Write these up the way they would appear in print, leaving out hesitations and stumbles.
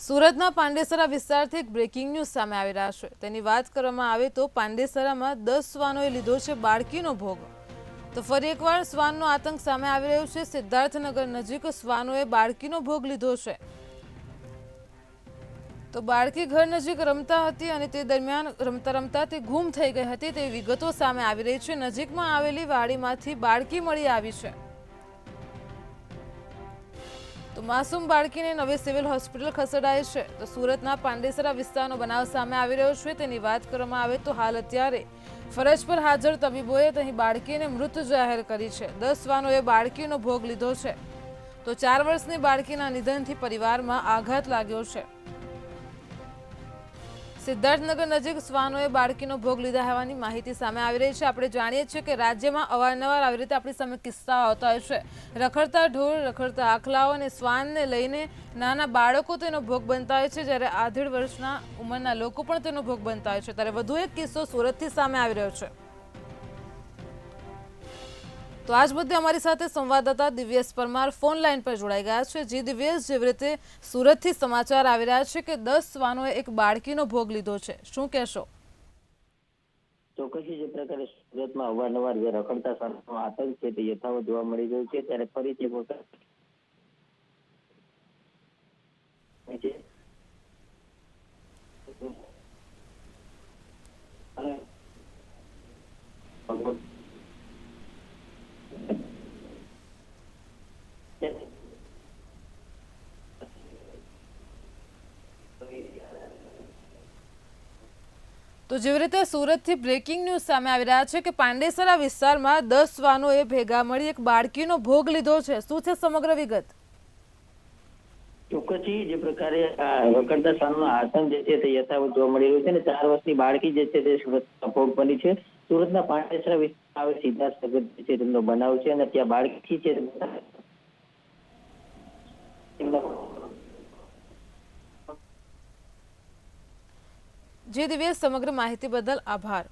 સુરતના પાંડેસરા વિસ્તારથી એક બ્રેકિંગ ન્યૂઝ સામે આવી રહ્યા છે। તેની વાત કરવામાં આવે તો પાંડેસરામાં 10 શ્વાનોએ લીધો છે બાળકીનો ભોગ। તો ફરી એકવાર શ્વાનનો આતંક સામે આવી રહ્યો છે। સિદ્ધાર્થનગર નજીક શ્વાનોએ બાળકીનો ભોગ લીધો છે। તો બાળકી ઘર નજીક રમતા હતી અને તે દરમિયાન રમતા રમતા તે ગુમ થઈ ગઈ હતી તેવી વિગતો સામે આવી રહી છે। નજીકમાં આવેલી વાડીમાંથી બાળકી મળી આવી છે। તો માસૂમ બાળકીને નવી સિવિલ હોસ્પિટલ ખસેડાઈ છે। તો સુરતના પાંડેસરા વિસ્તારનો બનાવ સામે આવી રહ્યો છે। તેની વાત કરવામાં આવે તો હાલ અત્યારે ફરજ પર હાજર તબીબોએ અહીં બાળકીને મૃત જાહેર કરી છે। 10 શ્વાનોએ બાળકીનો ભોગ લીધો છે। તો 4 વર્ષની બાળકીના નિધનથી પરિવારમાં આઘાત લાગ્યો છે। સિદ્ધાર્થનગર નજીક શ્વાનોએ બાળકીનો ભોગ લીધા હોવાની માહિતી સામે આવી રહી છે। આપણે જાણીએ છીએ કે રાજ્યમાં અવારનવાર આવી રીતે આપણી સામે કિસ્સાઓ આવતા હોય છે। રખડતા ઢોર, રખડતા આખલાઓ અને શ્વાનને લઈને નાના બાળકો તેનો ભોગ બનતા હોય છે, જ્યારે આધેડ વર્ષના ઉંમરના લોકો પણ તેનો ભોગ બનતા હોય છે। ત્યારે વધુ એક કિસ્સો સુરતથી સામે આવી રહ્યો છે। તો આજ મુદ્દે અમારી સાથે સંવાદદાતા દિવ્યેશ પરમાર ફોન લાઈન પર જોડાઈ ગયા છે। જી દિવ્યેશ, જેવી રીતે સુરતથી સમાચાર આવી રહ્યા છે કે 10 શ્વાનોએ એક બાળકીનો ભોગ લીધો છે, શું કહેશો? ચોક્કસથી જે પ્રકારે સુરતમાં અવારનવાર જે રખડતા શ્વાનનો આતંક છે તે યથાવત જોવા મળી રહ્યું છે, ત્યારે ફરીથી એક વખત તો જેવી રીતે સુરતથી બ્રેકિંગ ન્યૂઝ સામે આવી રહ્યા છે કે પાંડેસરા વિસ્તારમાં 10 શ્વાનોએ ભેગા મળી એક બાળકીનો ભોગ લીધો છે, શું છે સમગ્ર વિગત? ચોક્કસથી જે પ્રકારે રખડતા શ્વાનનો આતંક જે છે તે યથાવત જોવા મળી રહ્યું છે અને 4 વર્ષની બાળકી જે છે તે સુરતમાં ભોગ બની છે। સુરતના પાંડેસરા વિસ્તારમાં આવેલ સિદ્ધાર્થનગર જે છે તેમનો બનાવ છે અને ત્યાં બાળકી છે જે દિવ્યેશ, સમગ્ર માહિતી બદલ આભાર।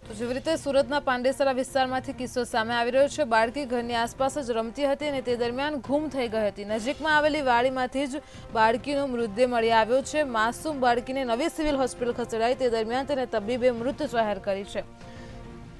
તો જેવી રીતે સુરતના પાંડેસરા વિસ્તારમાંથી કિસ્સો સામે આવી રહ્યો છે। બાળકી ઘરની આસપાસ જ રમતી હતી અને તે દરમિયાન ગુમ થઈ ગઈ હતી। નજીકમાં આવેલી વાડીમાંથી જ બાળકીનો મૃતદેહ મળી આવ્યો છે। માસૂમ બાળકીને નવી સિવિલ હોસ્પિટલ ખસેડાઈ તે દરમિયાન તેને તબીબે મૃત જાહેર કરી છે।